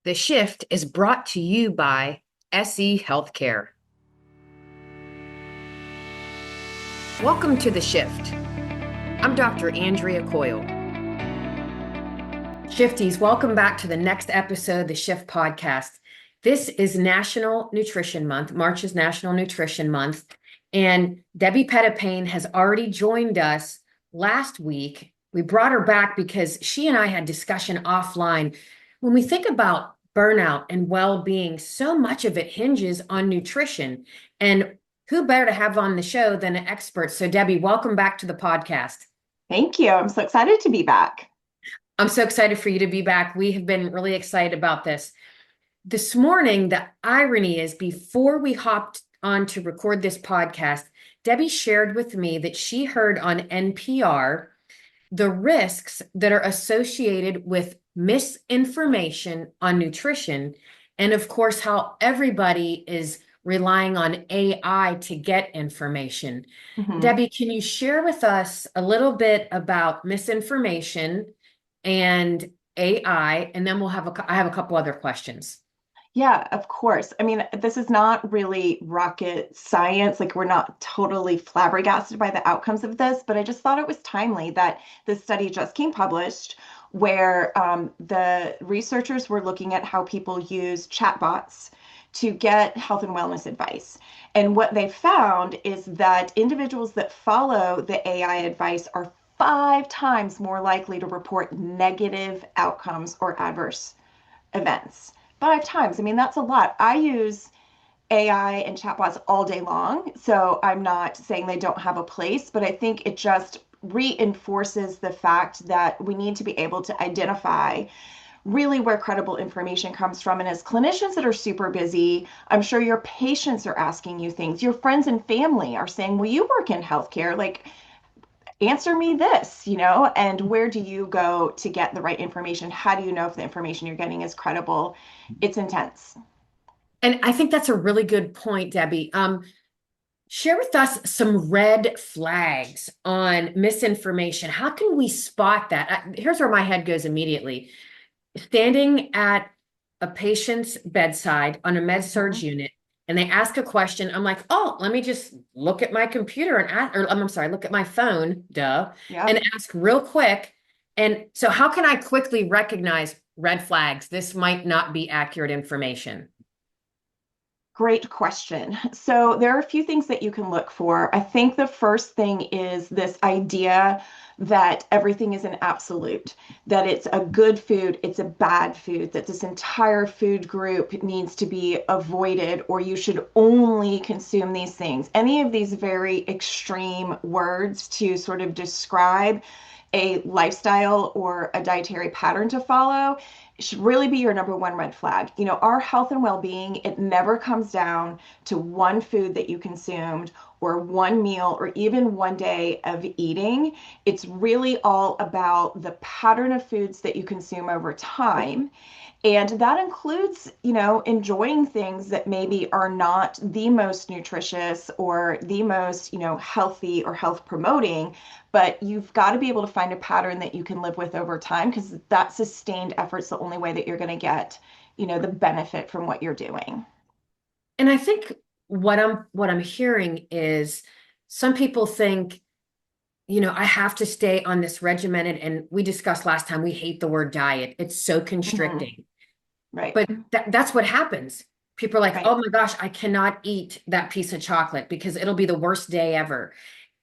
The Shift is brought to you by SE Healthcare. Welcome to The Shift. I'm Dr. Andrea Coyle. Shifties, welcome back to the next episode of the Shift podcast. This is National Nutrition Month. March is National Nutrition Month. And Debbie Petitpain has already joined us last week. We brought her back because she and I had discussion offline. When we think about burnout and well-being, so much of it hinges on nutrition. And who better to have on the show than an expert? So Debbie, welcome back to the podcast. Thank you. I'm so excited to be back. I'm so excited for you to be back. We have been really excited about this. This morning, the irony is before we hopped on to record this podcast, Debbie shared with me that she heard on NPR the risks that are associated with misinformation on nutrition. And of course, how everybody is relying on AI to get information. Mhm. Debbie, can you share with us a little bit about misinformation and AI? And then I have a couple other questions. Yeah, of course. I mean, this is not really rocket science. Like, we're not totally flabbergasted by the outcomes of this, but I just thought it was timely that this study just came published where the researchers were looking at how people use chatbots to get health and wellness advice. And what they found is that individuals that follow the AI advice are 5 times more likely to report negative outcomes or adverse events. 5 times. I mean, that's a lot. I use AI and chatbots all day long, so I'm not saying they don't have a place, but I think it just reinforces the fact that we need to be able to identify really where credible information comes from. And as clinicians that are super busy, I'm sure your patients are asking you things. Your friends and family are saying, "Well, you work in healthcare. Like, answer me this, and where do you go to get the right information? How do you know if the information you're getting is credible?" It's intense. And I think that's a really good point, Debbie. Share with us some red flags on misinformation. How can we spot that? Here's where my head goes immediately. Standing at a patient's bedside on a med surg Mhm. unit, and they ask a question, I'm like, oh, let me just look at my computer and ask, or I'm sorry, look at my phone, duh, and Yep. ask real quick. And so, how can I quickly recognize red flags? This might not be accurate information. Great question. So there are a few things that you can look for. I think the first thing is this idea that everything is an absolute, that it's a good food, it's a bad food, that this entire food group needs to be avoided, or you should only consume these things. Any of these very extreme words to sort of describe a lifestyle or a dietary pattern to follow should really be your number one red flag. Our health and well-being, it never comes down to one food that you consumed or one meal or even one day of eating. It's really all about the pattern of foods that you consume over time. And that includes, enjoying things that maybe are not the most nutritious or the most, healthy or health promoting, but you've got to be able to find a pattern that you can live with over time because that sustained effort's the only way that you're going to get, the benefit from what you're doing. And I think what I'm hearing is some people think, I have to stay on this regimented, and we discussed last time, we hate the word diet. It's so Hmm. constricting. Right. But that's what happens. People are like, Right. oh my gosh, I cannot eat that piece of chocolate because it'll be the worst day ever.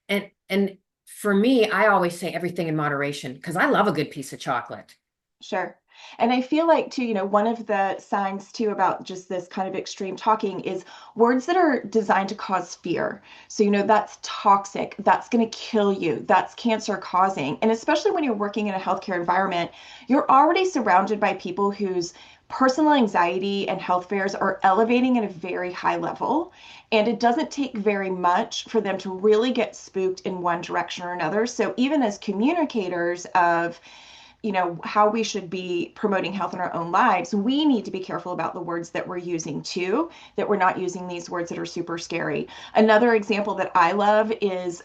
And for me, I always say everything in moderation because I love a good piece of chocolate. Sure. And I feel like too, one of the signs too about just this kind of extreme talking is words that are designed to cause fear. So, that's toxic, that's going to kill you, that's cancer causing. And especially when you're working in a healthcare environment, you're already surrounded by people whose personal anxiety and health fears are elevating at a very high level. And it doesn't take very much for them to really get spooked in one direction or another. So even as communicators of how we should be promoting health in our own lives, we need to be careful about the words that we're using too, that we're not using these words that are super scary. Another example that I love is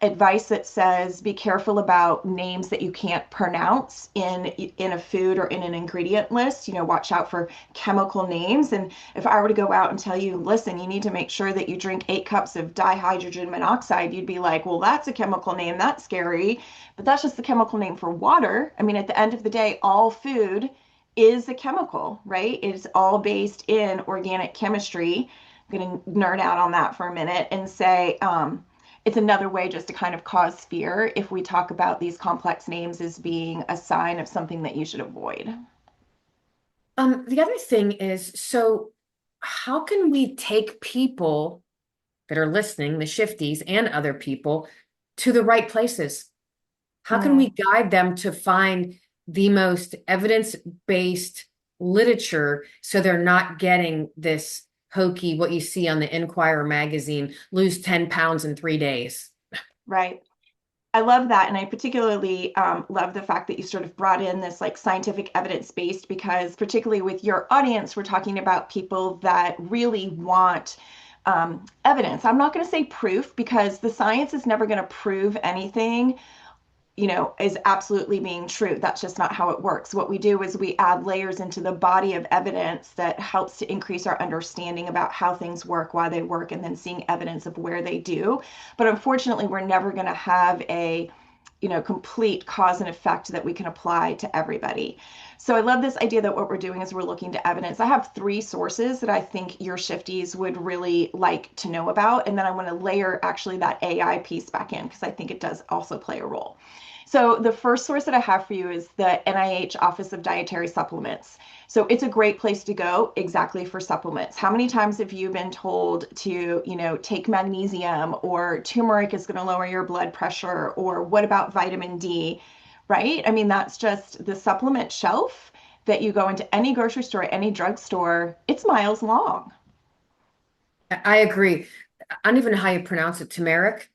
advice that says be careful about names that you can't pronounce in a food or in an ingredient list. Watch out for chemical names. And if I were to go out and tell you, listen, you need to make sure that you drink 8 cups of dihydrogen monoxide, you'd be like, well, that's a chemical name. That's scary. But that's just the chemical name for water. I mean, at the end of the day, all food is a chemical, right? It's all based in organic chemistry. I'm going to nerd out on that for a minute and say it's another way just to kind of cause fear if we talk about these complex names as being a sign of something that you should avoid. The other thing is, so how can we take people that are listening, the shifties and other people, to the right places? How can we Mm, guide them to find the most evidence-based literature so they're not getting this hokey, what you see on the Inquirer magazine, lose 10 pounds in 3 days? right. I love that. And I particularly love the fact that you sort of brought in this like scientific evidence based, because particularly with your audience, we're talking about people that really want evidence. I'm not going to say proof, because the science is never going to prove anything is absolutely being true. That's just not how it works. What we do is we add layers into the body of evidence that helps to increase our understanding about how things work, why they work, and then seeing evidence of where they do. But unfortunately, we're never going to have a complete cause and effect that we can apply to everybody. So I love this idea that what we're doing is we're looking to evidence. I have 3 sources that I think your shifties would really like to know about. And then I want to layer actually that AI piece back in, because I think it does also play a role. So the first source that I have for you is the NIH Office of Dietary Supplements. So it's a great place to go exactly for supplements. How many times have you been told to, take magnesium, or turmeric is going to lower your blood pressure, or what about vitamin D, right? I mean, that's just the supplement shelf that you go into any grocery store, any drugstore, it's miles long. I agree. I don't even know how you pronounce it, turmeric.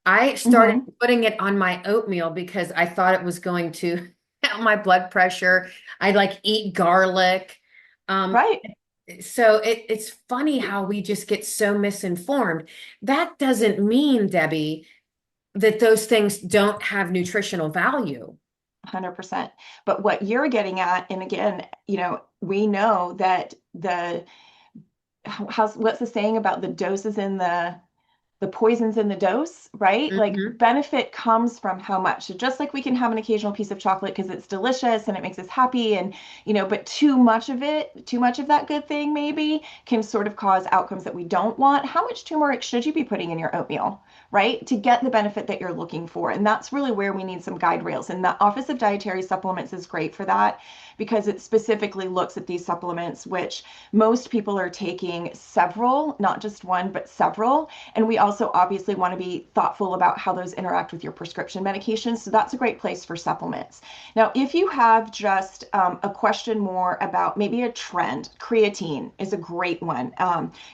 I started Hmm. putting it on my oatmeal because I thought it was going to help my blood pressure. I like eat garlic. Um, Right. so it's funny how we just get so misinformed. That doesn't mean, Debbie, that those things don't have nutritional value. 100%. But what you're getting at, and again, we know that what's the saying about the doses in the poisons in the dose, right? Like Hmm. benefit comes from how much. So just like we can have an occasional piece of chocolate because it's delicious and it makes us happy, and but too much of it, too much of that good thing maybe can sort of cause outcomes that we don't want. How much turmeric should you be putting in your oatmeal, right? To get the benefit that you're looking for. And that's really where we need some guide rails. And the Office of Dietary Supplements is great for that, because it specifically looks at these supplements, which most people are taking several, not just one, but several. And we also obviously want to be thoughtful about how those interact with your prescription medications. So that's a great place for supplements. Now, if you have just a question more about maybe a trend, creatine is a great one.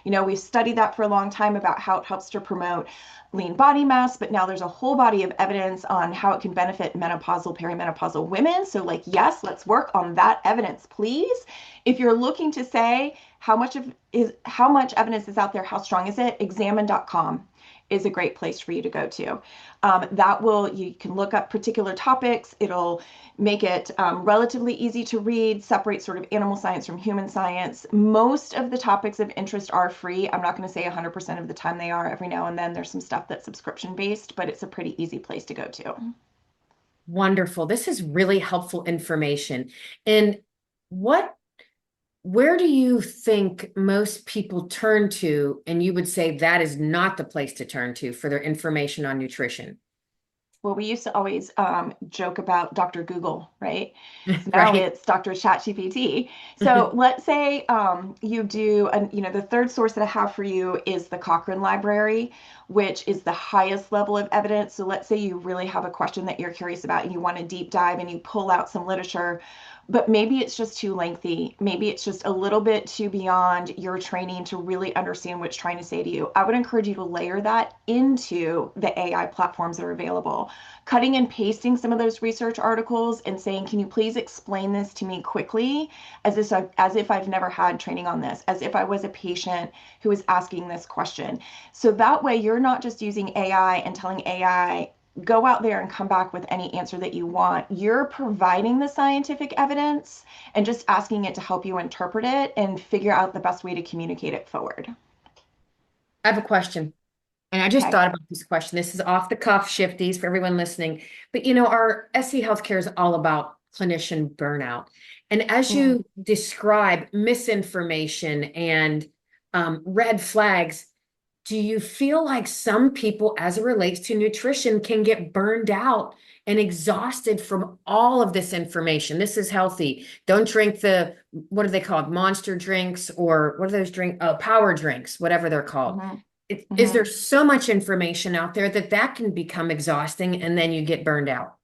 We've studied that for a long time about how it helps to promote lean body mass, but now there's a whole body of evidence on how it can benefit menopausal, perimenopausal women. So like, yes, let's work on that evidence, please. If you're looking to say how much evidence is out there, how strong is it, examine.com is a great place for you to go to. You can look up particular topics. It'll make it relatively easy to read, separate sort of animal science from human science. Most of the topics of interest are free. I'm not going to say 100% of the time they are. Every now and then there's some stuff that's subscription based, but it's a pretty easy place to go to. Wonderful. This is really helpful information. And what where do you think most people turn to, and you would say that is not the place to turn to for their information on nutrition? Well, we used to always joke about Dr. Google, right? So now Right. it's Dr. ChatGPT. So let's say you do, the third source that I have for you is the Cochrane Library, which is the highest level of evidence. So let's say you really have a question that you're curious about and you want to deep dive and you pull out some literature. but maybe it's just too lengthy. Maybe it's just a little bit too beyond your training to really understand what it's trying to say to you. I would encourage you to layer that into the AI platforms that are available. Cutting and pasting some of those research articles and saying, can you please explain this to me quickly, as if I've never had training on this, as if I was a patient who was asking this question. So that way you're not just using AI and telling AI, go out there and come back with any answer that you want. You're providing the scientific evidence and just asking it to help you interpret it and figure out the best way to communicate it forward. I have a question. And I just Okay. thought about this question. This is off the cuff shifties for everyone listening. But our SE healthcare is all about clinician burnout. And as Mm, you describe misinformation and red flags, do you feel like some people, as it relates to nutrition, can get burned out and exhausted from all of this information? This is healthy. Don't drink what are they called? Monster drinks, or what are those power drinks, whatever they're called. mhm, Is mhm. there so much information out there that can become exhausting and then you get burned out?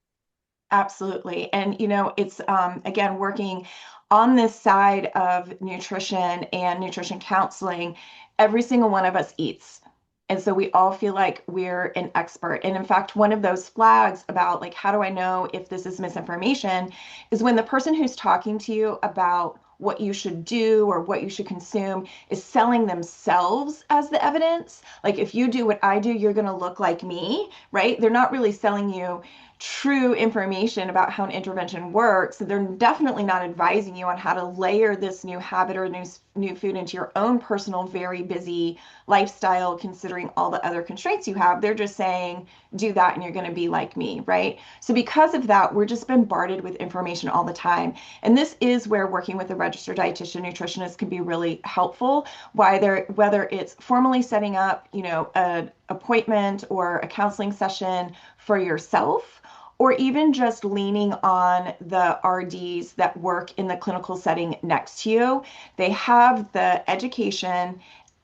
Absolutely. And it's again working on this side of nutrition and nutrition counseling. Every single one of us eats. And so we all feel like we're an expert. And in fact, one of those flags about like, how do I know if this is misinformation, is when the person who's talking to you about what you should do or what you should consume is selling themselves as the evidence. Like, if you do what I do, you're going to look like me, right? They're not really selling you true information about how an intervention works. So they're definitely not advising you on how to layer this new habit or new food into your own personal, very busy lifestyle, considering all the other constraints you have. They're just saying, do that and you're going to be like me, right? So because of that, we're just bombarded with information all the time. And this is where working with a registered dietitian nutritionist can be really helpful. Whether it's formally setting up, an appointment or a counseling session for yourself, or even just leaning on the RDs that work in the clinical setting next to you. They have the education,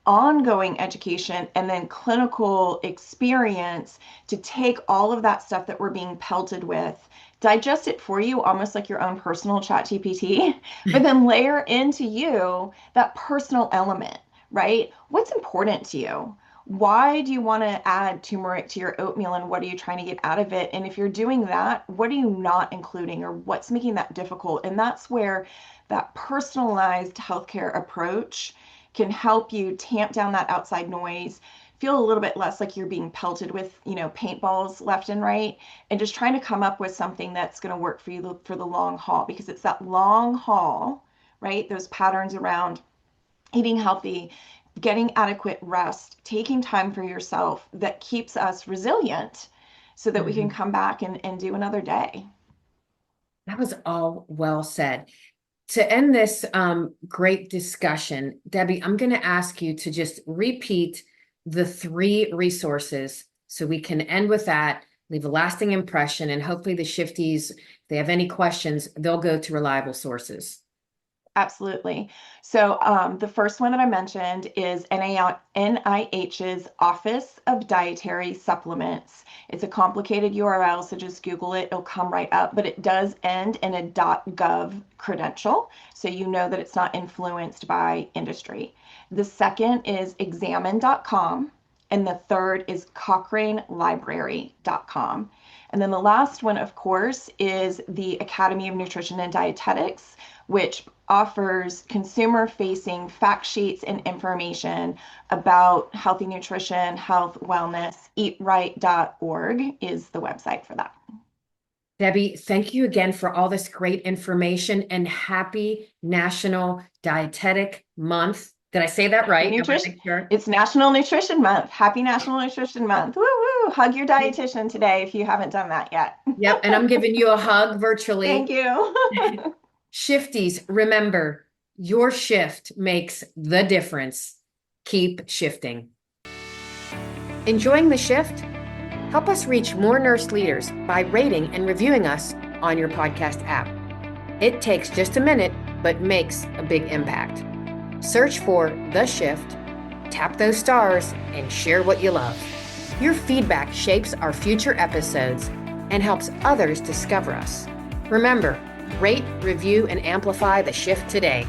ongoing education, and then clinical experience to take all of that stuff that we're being pelted with, digest it for you almost like your own personal chat GPT, but then layer into you that personal element, right? What's important to you? Why do you want to add turmeric to your oatmeal, and what are you trying to get out of it? And if you're doing that, what are you not including, or what's making that difficult? And that's where that personalized healthcare approach can help you tamp down that outside noise, feel a little bit less like you're being pelted with, paintballs left and right, and just trying to come up with something that's going to work for you for the long haul, because it's that long haul, right? Those patterns around eating healthy, getting adequate rest, taking time for yourself, that keeps us resilient so that we can Mhm. come back and do another day. That was all well said. To end this great discussion, Debbie, I'm going to ask you to just repeat the three resources so we can end with that, leave a lasting impression, and hopefully the shifties, if they have any questions, they'll go to reliable sources. Absolutely. So the first one that I mentioned is NIH's Office of Dietary Supplements. It's a complicated URL, so just Google it. It'll come right up, but it does end in a .gov credential, so you know that it's not influenced by industry. The second is examine.com, and the third is cochranelibrary.com. And then the last one, of course, is the Academy of Nutrition and Dietetics, which offers consumer-facing fact sheets and information about healthy nutrition, health, wellness. Eatright.org is the website for that. Debbie, thank you again for all this great information, and happy National Dietetic Month. Did I say that Happy right? I want to nutrition. make sure. It's National Nutrition Month. Happy National Nutrition Month. Woo woo. Hug your dietitian today if you haven't done that yet. Yep, and I'm giving you a hug Thank virtually. you. Shifties, remember, your shift makes the difference. Keep shifting. Enjoying the shift? Help us reach more nurse leaders by rating and reviewing us on your podcast app. It takes just a minute, but makes a big impact. Search for The Shift, tap those stars, and share what you love. Your feedback shapes our future episodes and helps others discover us. Remember, Rate, review, and amplify the shift today.